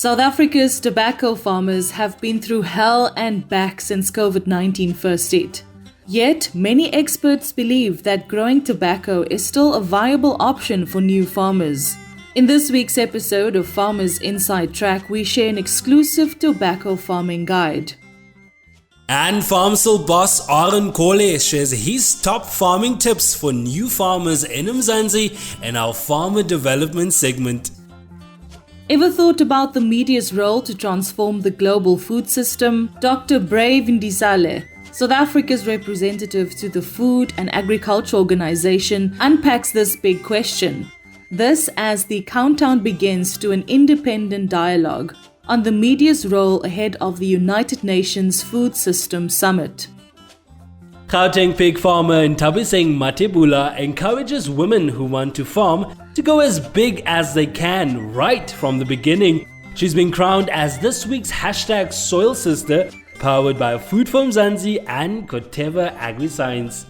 South Africa's tobacco farmers have been through hell and back since COVID-19 first hit. Yet, many experts believe that growing tobacco is still a viable option for new farmers. In this week's episode of Farmers Inside Track, we share an exclusive tobacco farming guide. And FarmSol boss Aron Kole shares his top farming tips for new farmers in Mzansi in our farmer development segment. Ever thought about the media's role to transform the global food system? Dr. Brave Ndisale, South Africa's representative to the Food and Agriculture Organization, unpacks this big question. This as the countdown begins to an independent dialogue on the media's role ahead of the United Nations Food System Summit. Gauteng pig farmer Nthabiseng Mathebula encourages women who want to farm to go as big as they can right from the beginning. She's been crowned as this week's hashtag Soil Sister, powered by Food from Zanzi and Corteva Agriscience.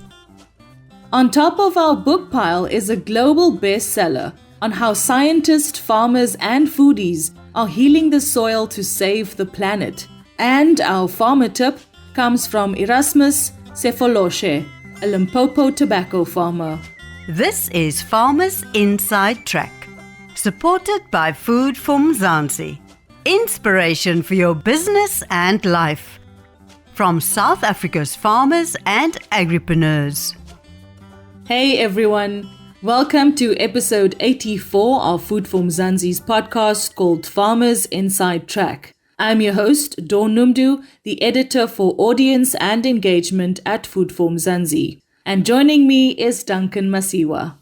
On top of our book pile is a global bestseller on how scientists, farmers and foodies are healing the soil to save the planet. And our farmer tip comes from Erasmus Sefoloshe, a Limpopo tobacco farmer. This is Farmers Inside Track, supported by Food from Zanzi. Inspiration for your business and life. From South Africa's farmers and agripreneurs. Hey everyone, welcome to episode 84 of Food from Zanzi's podcast called Farmers Inside Track. I'm your host, Dawn Numdu, the editor for audience and engagement at Food from Zanzi. And joining me is Duncan Masiwa.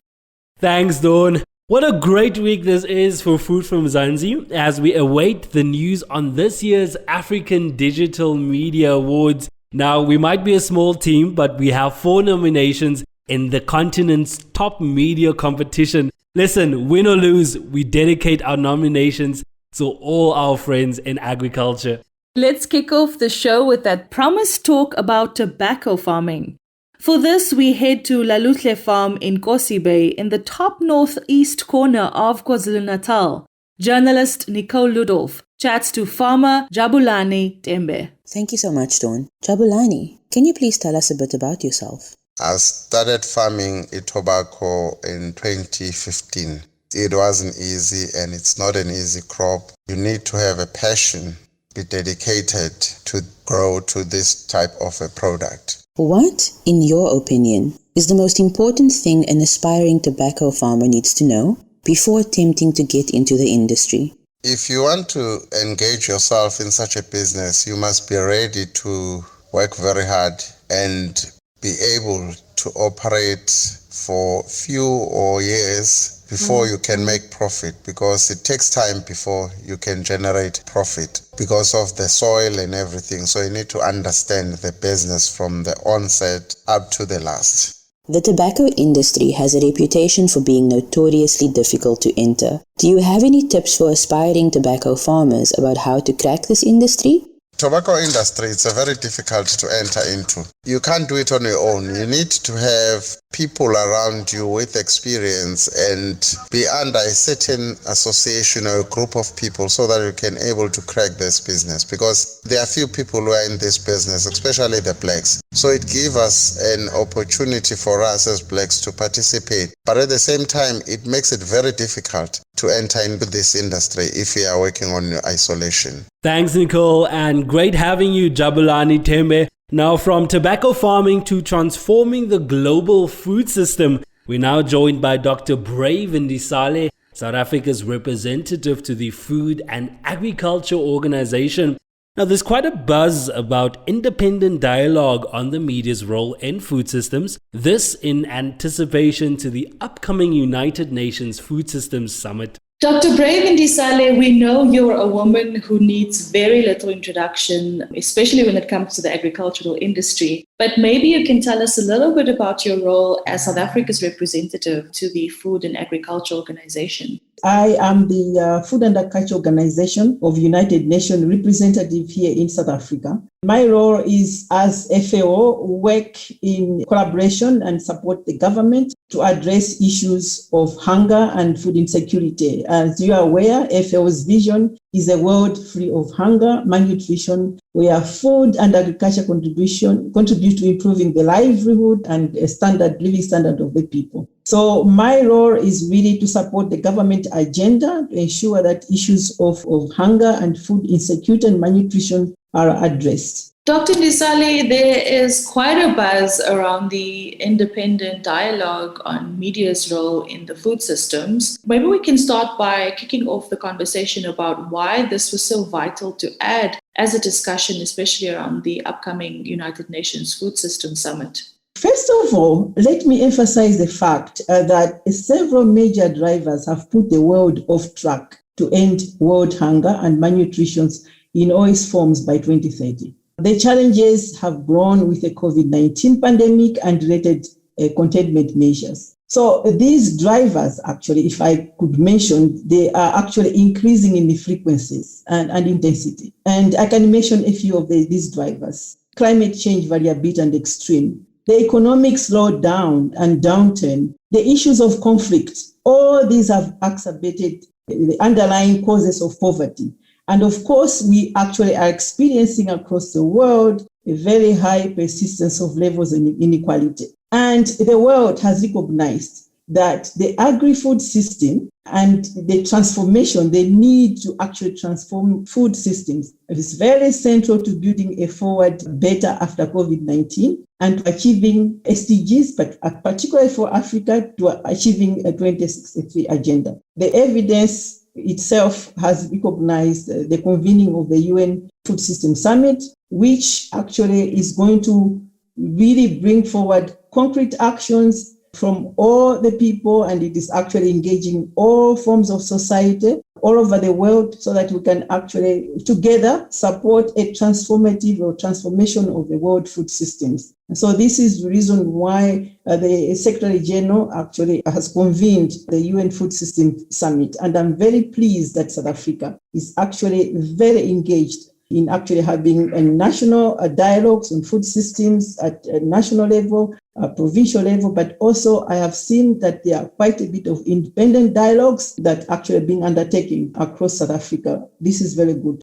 Thanks, Dawn. What a great week this is for Food from Zanzi as we await the news on this year's African Digital Media Awards. Now, we might be a small team, but we have 4 nominations in the continent's top media competition. Listen, win or lose, we dedicate our nominations to all our friends in agriculture. Let's kick off the show with that promised talk about tobacco farming. For this, we head to Lalutle Farm in Kosi Bay in the top northeast corner of KwaZulu-Natal. Journalist Nicole Ludolf chats to farmer Jabulani Tembe. Thank you so much, Dawn. Jabulani, can you please tell us a bit about yourself? I started farming tobacco in 2015. It wasn't easy and it's not an easy crop. You need to have a passion, be dedicated to grow to this type of a product. What, in your opinion, is the most important thing an aspiring tobacco farmer needs to know before attempting to get into the industry? If you want to engage yourself in such a business, you must be ready to work very hard and be able to operate for few or years before you can make profit, because it takes time before you can generate profit because of the soil and everything. So you need to understand the business from the onset up to the last. The tobacco industry has a reputation for being notoriously difficult to enter. Do you have any tips for aspiring tobacco farmers about how to crack this industry? Tobacco industry, it's very difficult to enter into. You can't do it on your own. You need to have people around you with experience and be under a certain association or a group of people so that you can able to crack this business, because there are few people who are in this business, especially the blacks. So it gives us an opportunity for us as blacks to participate. But at the same time, it makes it very difficult to enter into this industry if you are working on your isolation. Thanks, Nicole, and great having you, Jabulani Tembe. Now, from tobacco farming to transforming the global food system, we're now joined by Dr. Brave Ndisale, South Africa's representative to the Food and Agriculture Organization. Now, there's quite a buzz about independent dialogue on the media's role in food systems. This in anticipation to the upcoming United Nations Food Systems Summit. Dr. Brave Ndisale, we know you're a woman who needs very little introduction, especially when it comes to the agricultural industry. But maybe you can tell us a little bit about your role as South Africa's representative to the Food and Agriculture Organization. I am the Food and Agriculture Organization of United Nations representative here in South Africa. My role is as FAO, work in collaboration and support the government to address issues of hunger and food insecurity. As you are aware, FAO's vision is a world free of hunger, malnutrition, where food and agriculture contribute to improving the livelihood and living standard of the people. So my role is really to support the government agenda to ensure that issues of hunger and food insecurity and malnutrition are addressed. Dr. Ndisale, there is quite a buzz around the independent dialogue on media's role in the food systems. Maybe we can start by kicking off the conversation about why this was so vital to add as a discussion, especially around the upcoming United Nations Food System Summit. First of all, let me emphasize the fact that several major drivers have put the world off track to end world hunger and malnutrition in all its forms by 2030. The challenges have grown with the COVID-19 pandemic and related containment measures. So these drivers, actually, if I could mention, they are actually increasing in the frequencies and intensity. And I can mention a few of these drivers. Climate change variability and extreme, the economic slowdown and downturn, the issues of conflict, all these have exacerbated the underlying causes of poverty. And of course, we actually are experiencing across the world a very high persistence of levels of inequality. And the world has recognized that the agri-food system and the transformation, the need to actually transform food systems is very central to building a forward better after COVID-19 and to achieving SDGs, but particularly for Africa, to achieving a 2063 agenda. The evidence itself has recognized the convening of the UN Food System Summit, which actually is going to really bring forward concrete actions from all the people, and it is actually engaging all forms of society all over the world so that we can actually together support a transformative or transformation of the world food systems. And so this is the reason why the Secretary General actually has convened the UN Food System Summit. And I'm very pleased that South Africa is actually very engaged in actually having a national dialogues on food systems at a national level, provincial level, but also I have seen that there are quite a bit of independent dialogues that actually are being undertaken across South Africa. This is very good.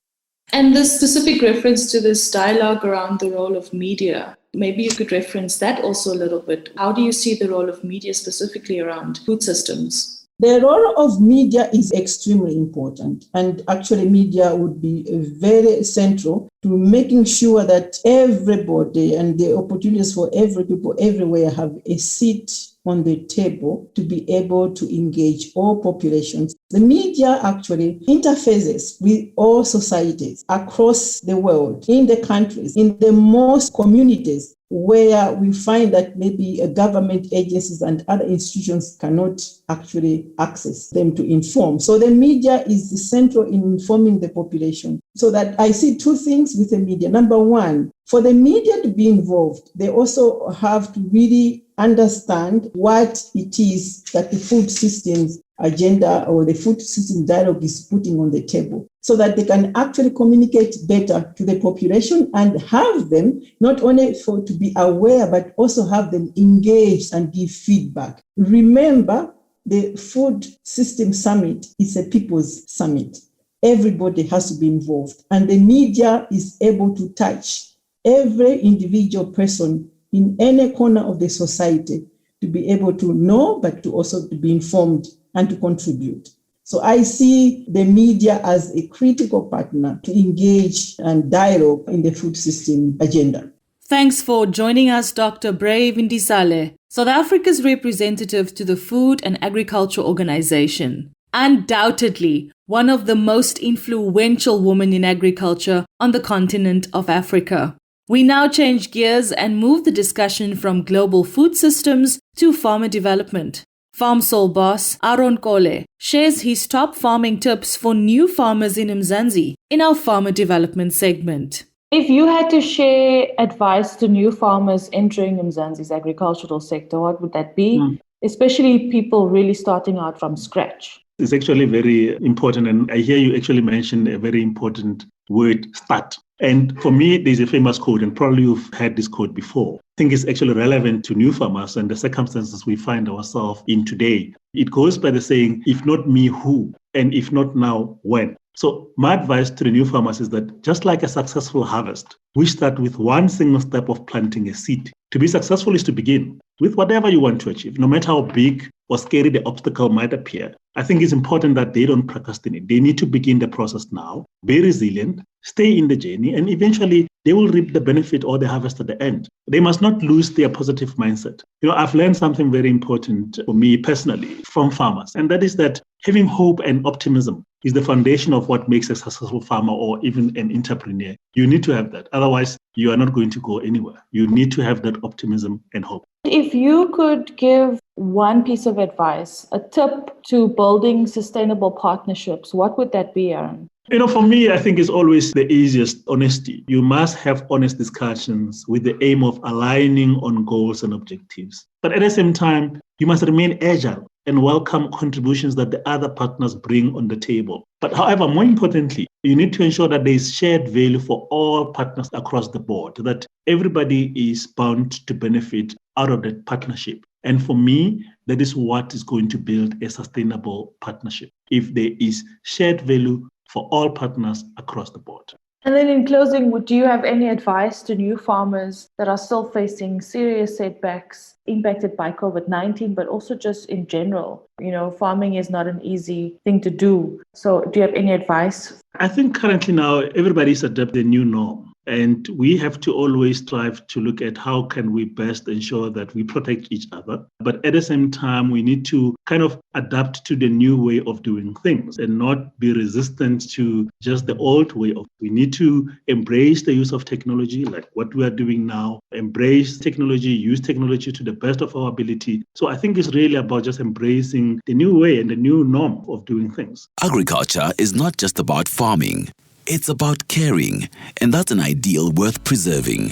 And the specific reference to this dialogue around the role of media, maybe you could reference that also a little bit. How do you see the role of media specifically around food systems? The role of media is extremely important, and actually media would be very central to making sure that everybody and the opportunities for every people everywhere have a seat on the table to be able to engage all populations. The media actually interfaces with all societies across the world, in the countries, in the most communities where we find that maybe government agencies and other institutions cannot actually access them to inform. So the media is central in informing the population. So that I see two things with the media. Number one, for the media to be involved, they also have to really understand what it is that the food systems agenda or the food system dialogue is putting on the table, so that they can actually communicate better to the population and have them not only to be aware, but also have them engaged and give feedback. Remember, the Food System Summit is a people's summit. Everybody has to be involved, and the media is able to touch every individual person in any corner of the society to be able to know, but to also to be informed and to contribute. So I see the media as a critical partner to engage and dialogue in the food system agenda. Thanks for joining us, Dr. Brave Ndisale, South Africa's representative to the Food and Agriculture Organization. Undoubtedly, one of the most influential women in agriculture on the continent of Africa. We now change gears and move the discussion from global food systems to farmer development. FarmSol boss Aron Kole shares his top farming tips for new farmers in Mzansi in our farmer development segment. If you had to share advice to new farmers entering Mzansi's agricultural sector, what would that be? Especially people really starting out from scratch. It's actually very important, and I hear you actually mention a very important word, start. And for me, there's a famous quote, and probably you've heard this quote before. I think it's actually relevant to new farmers and the circumstances we find ourselves in today. It goes by the saying, if not me, who? And if not now, when? So my advice to the new farmers is that just like a successful harvest, we start with one single step of planting a seed. To be successful is to begin with whatever you want to achieve, no matter how big or scary the obstacle might appear. I think it's important that they don't procrastinate. They need to begin the process now, be resilient, stay in the journey, and eventually they will reap the benefit or the harvest at the end. They must not lose their positive mindset. I've learned something very important for me personally from farmers, and that is that having hope and optimism is the foundation of what makes a successful farmer or even an entrepreneur. You need to have that. Otherwise, you are not going to go anywhere. You need to have that optimism and hope. If you could give one piece of advice, a tip to building sustainable partnerships, what would that be, Aron? For me, I think it's always the easiest honesty. You must have honest discussions with the aim of aligning on goals and objectives. But at the same time, you must remain agile and welcome contributions that the other partners bring on the table. But however, more importantly, you need to ensure that there is shared value for all partners across the board, that everybody is bound to benefit out of that partnership. And for me, that is what is going to build a sustainable partnership, if there is shared value for all partners across the board. And then in closing, do you have any advice to new farmers that are still facing serious setbacks impacted by COVID-19, but also just in general? Farming is not an easy thing to do. So do you have any advice? I think currently now everybody's adapted the new norm. And we have to always strive to look at how can we best ensure that we protect each other. But at the same time, we need to kind of adapt to the new way of doing things and not be resistant to just the old way of. We need to embrace the use of technology, like what we are doing now, embrace technology, use technology to the best of our ability. So I think it's really about just embracing the new way and the new norm of doing things. Agriculture is not just about farming. It's about caring, and that's an ideal worth preserving.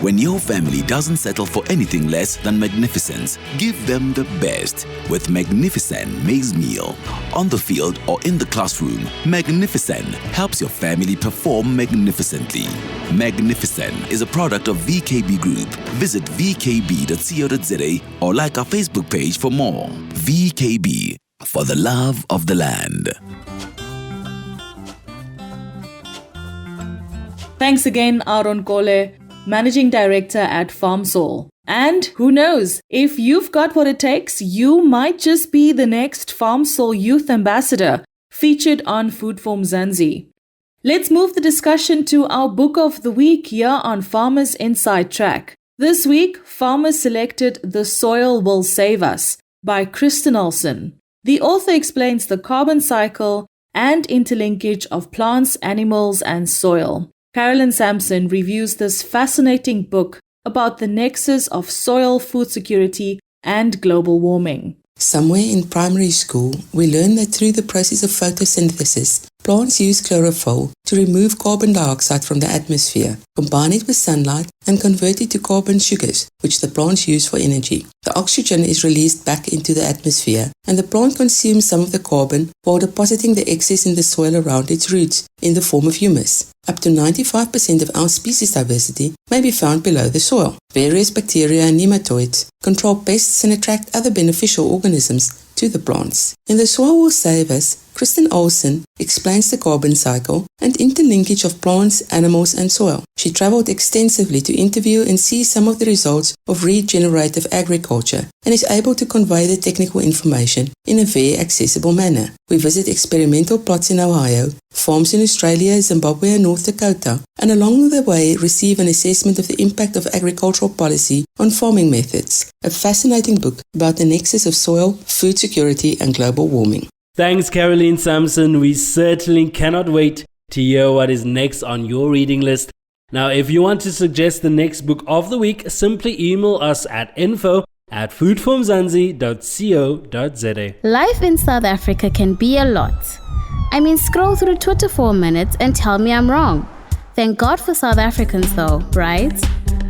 When your family doesn't settle for anything less than magnificence, give them the best with Magnificent Maize Meal. On the field or in the classroom, Magnificent helps your family perform magnificently. Magnificent is a product of VKB Group. Visit vkb.co.za or like our Facebook page for more. VKB, for the love of the land. Thanks again, Aron Kole, Managing Director at FarmSol. And who knows, if you've got what it takes, you might just be the next FarmSol Youth Ambassador featured on Food for Mzansi. Let's move the discussion to our book of the week here on Farmers Inside Track. This week, farmers selected The Soil Will Save Us by Kristen Olsen. The author explains the carbon cycle and interlinkage of plants, animals, and soil. Carolyn Sampson reviews this fascinating book about the nexus of soil, food security, and global warming. Somewhere in primary school, we learned that through the process of photosynthesis, plants use chlorophyll to remove carbon dioxide from the atmosphere, combine it with sunlight, and convert it to carbon sugars, which the plants use for energy. The oxygen is released back into the atmosphere, and the plant consumes some of the carbon while depositing the excess in the soil around its roots in the form of humus. Up to 95% of our species diversity may be found below the soil. Various bacteria and nematoids control pests and attract other beneficial organisms to the plants. In The Soil Will Save Us, Kristen Olsen explains the carbon cycle and interlinkage of plants, animals, and soil. She traveled extensively to interview and see some of the results of regenerative agriculture and is able to convey the technical information in a very accessible manner. We visit experimental plots in Ohio, farms in Australia, Zimbabwe, and North Dakota, and along the way receive an assessment of the impact of agricultural policy on farming methods. A fascinating book about the nexus of soil, food security, and global warming. Thanks, Caroline Sampson. We certainly cannot wait to hear what is next on your reading list. Now, if you want to suggest the next book of the week, simply email us at info@foodformzansi.co.za. Life in South Africa can be a lot. Scroll through Twitter for a minute and tell me I'm wrong. Thank God for South Africans though, right?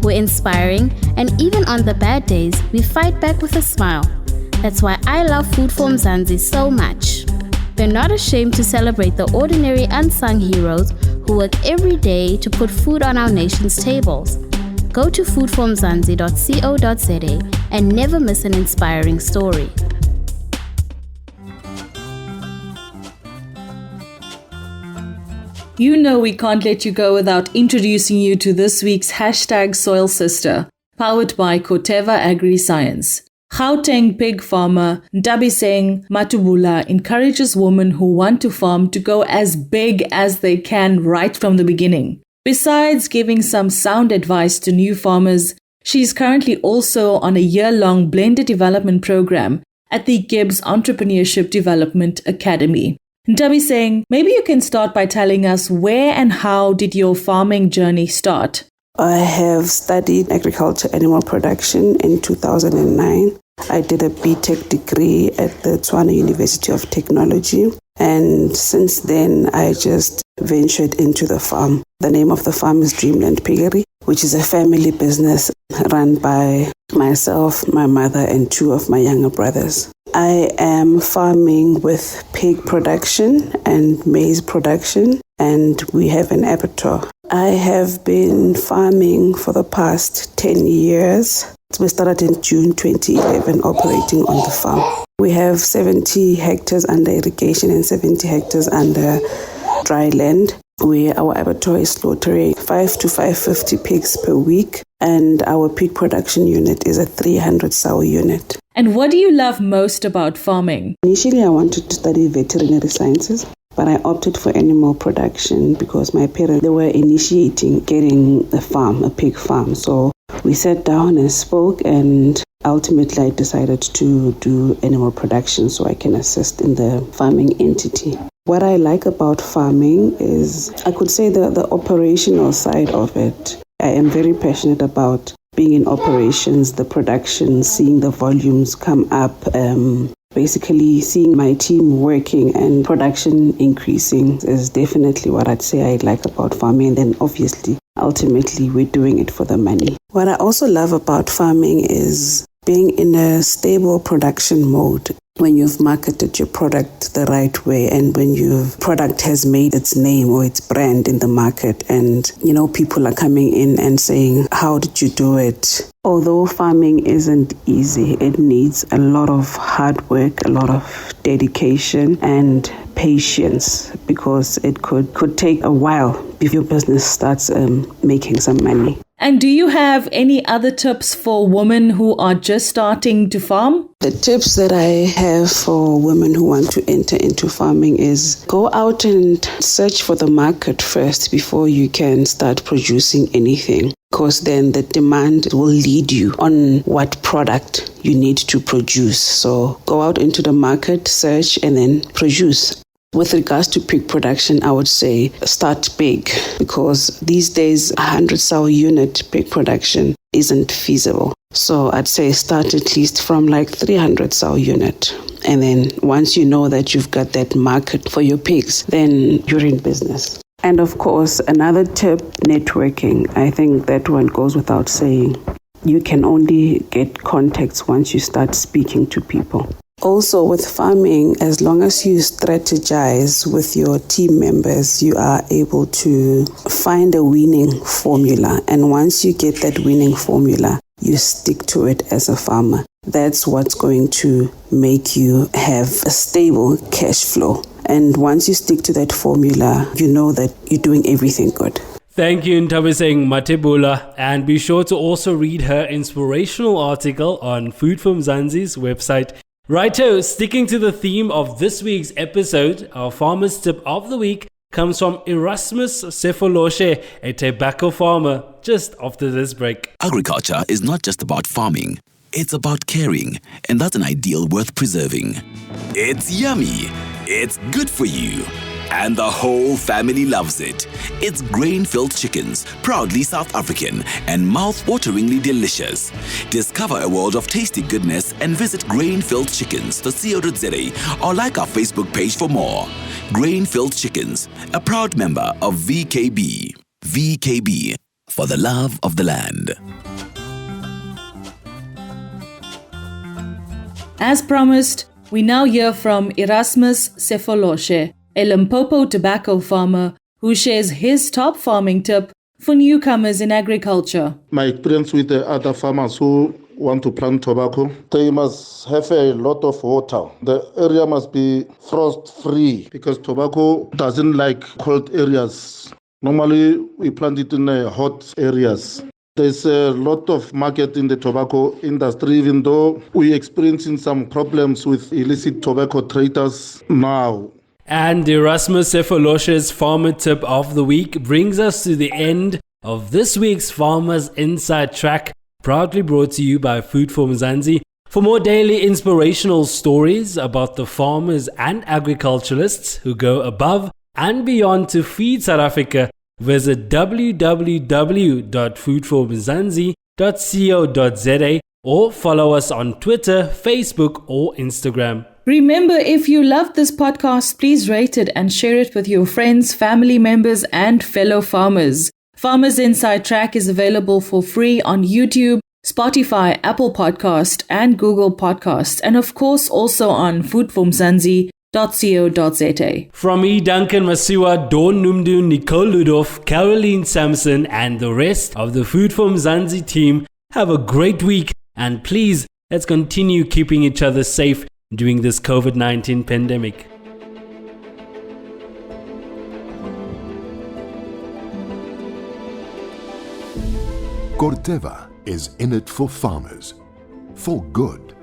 We're inspiring, and even on the bad days, we fight back with a smile. That's why I love Food for Mzansi so much. We're not ashamed to celebrate the ordinary unsung heroes who work every day to put food on our nation's tables. Go to foodformzansi.co.za and never miss an inspiring story. You know we can't let you go without introducing you to this week's hashtag Soil Sister, powered by Corteva Agriscience. Gauteng pig farmer Nthabiseng Mathebula encourages women who want to farm to go as big as they can right from the beginning. Besides giving some sound advice to new farmers, she's currently also on a year-long blended development program at the Gibbs Entrepreneurship Development Academy. Nthabiseng, maybe you can start by telling us where and how did your farming journey start? I have studied agriculture animal production in 2009. I did a BTech degree at the Tshwane University of Technology. And since then, I just ventured into the farm. The name of the farm is Dreamland Piggery, which is a family business run by myself, my mother, and two of my younger brothers. I am farming with pig production and maize production, and we have an abattoir. I have been farming for the past 10 years. We started in June 2011 operating on the farm. We have 70 hectares under irrigation and 70 hectares under dry land, where our abattoir is slaughtering 5 to 550 pigs per week, and our pig production unit is a 300 sow unit. And what do you love most about farming? Initially, I wanted to study veterinary sciences, but I opted for animal production because my parents, they were initiating getting a pig farm. So we sat down and spoke, and ultimately I decided to do animal production so I can assist in the farming entity. What I like about farming is, I could say, the operational side of it. I am very passionate about being in operations, the production, seeing the volumes come up, basically seeing my team working and production increasing is definitely what I'd say I like about farming. And then obviously, ultimately, we're doing it for the money. What I also love about farming is being in a stable production mode. When you've marketed your product the right way, and when your product has made its name or its brand in the market, and people are coming in and saying, how did you do it? Although farming isn't easy, it needs a lot of hard work, a lot of dedication and patience, because it could take a while before your business starts making some money. And do you have any other tips for women who are just starting to farm? The tips that I have for women who want to enter into farming is go out and search for the market first before you can start producing anything, because then the demand will lead you on what product you need to produce. So go out into the market, search, and then produce. With regards to pig production, I would say start big, because these days 100 sow unit pig production isn't feasible. So I'd say start at least from like 300 sow unit. And then once you know that you've got that market for your pigs, then you're in business. And of course, another tip, networking. I think that one goes without saying. You can only get contacts once you start speaking to people. Also, with farming, as long as you strategize with your team members, you are able to find a winning formula. And once you get that winning formula, you stick to it as a farmer. That's what's going to make you have a stable cash flow. And once you stick to that formula, you know that you're doing everything good. Thank you, Nthabiseng Mathebula. And be sure to also read her inspirational article on Food from Zanzi's website. Righto, sticking to the theme of this week's episode, our farmer's tip of the week comes from Erasmus Sefoloshe, a tobacco farmer, just after this break. Agriculture is not just about farming, it's about caring, and that's an ideal worth preserving. It's yummy, it's good for you, and the whole family loves it. It's grain-filled chickens, proudly South African and mouth-wateringly delicious. Discover a world of tasty goodness and visit Grain-Filled Chickens.co.za or like our Facebook page for more. Grain-Filled Chickens, a proud member of VKB. VKB, for the love of the land. As promised, we now hear from Erasmus Sefoloshe, a Limpopo tobacco farmer who shares his top farming tip for newcomers in agriculture. My experience with the other farmers who want to plant tobacco, they must have a lot of water. The area must be frost-free because tobacco doesn't like cold areas. Normally, we plant it in hot areas. There's a lot of market in the tobacco industry, even though we're experiencing some problems with illicit tobacco traders now. And Erasmus Efoloshe's Farmer Tip of the Week brings us to the end of this week's Farmers Inside Track, proudly brought to you by Food for Mzansi. For more daily inspirational stories about the farmers and agriculturalists who go above and beyond to feed South Africa, visit www.foodformzansi.co.za or follow us on Twitter, Facebook or Instagram. Remember, if you loved this podcast, please rate it and share it with your friends, family members and fellow farmers. Farmers Inside Track is available for free on YouTube, Spotify, Apple Podcast and Google Podcasts, and of course also on foodformzansi.co.za. From me, Duncan Masiwa, Dawn Numdu, Nicole Ludov, Caroline Sampson and the rest of the Food for Mzansi team, have a great week and please, let's continue keeping each other safe during this COVID-19 pandemic. Corteva is in it for farmers, for good.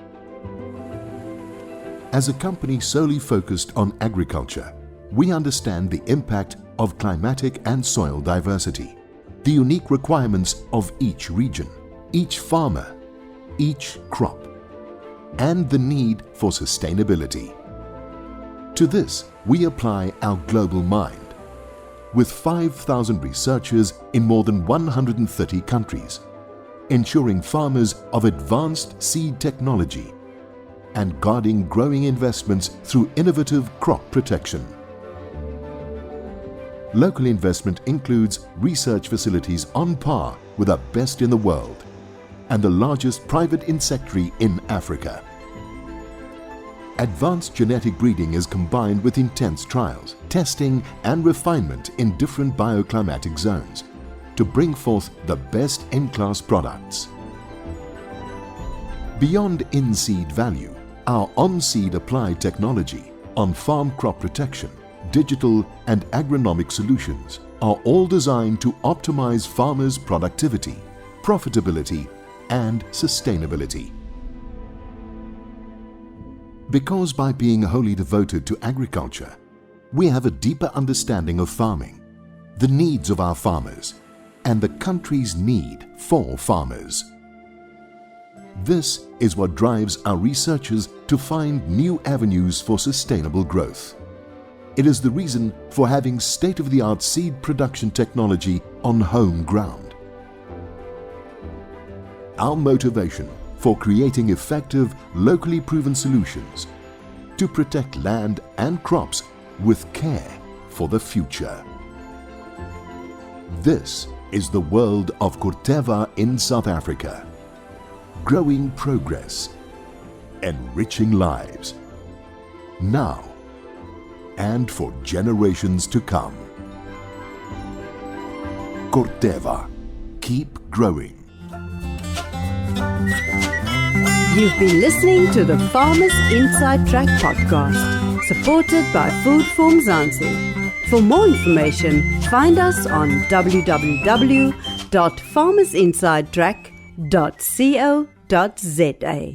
As a company solely focused on agriculture, we understand the impact of climatic and soil diversity, the unique requirements of each region, each farmer, each crop, and the need for sustainability. To this, we apply our global mind. With 5,000 researchers in more than 130 countries, ensuring farmers of advanced seed technology and guarding growing investments through innovative crop protection. Local investment includes research facilities on par with the best in the world and the largest private insectary in Africa. Advanced genetic breeding is combined with intense trials, testing and refinement in different bioclimatic zones to bring forth the best in-class products. Beyond in-seed value, our on-seed applied technology, on-farm crop protection, digital and agronomic solutions are all designed to optimize farmers' productivity, profitability and sustainability. Because by being wholly devoted to agriculture, we have a deeper understanding of farming, the needs of our farmers, and the country's need for farmers. This is what drives our researchers to find new avenues for sustainable growth. It is the reason for having state-of-the-art seed production technology on home ground. Our motivation for creating effective, locally proven solutions to protect land and crops with care for the future. This is the world of Corteva in South Africa. Growing progress, enriching lives, now and for generations to come. Corteva, keep growing. You've been listening to the Farmers Inside Track podcast, supported by Food for Mzansi. For more information, find us on www.farmersinsidetrack.co.za.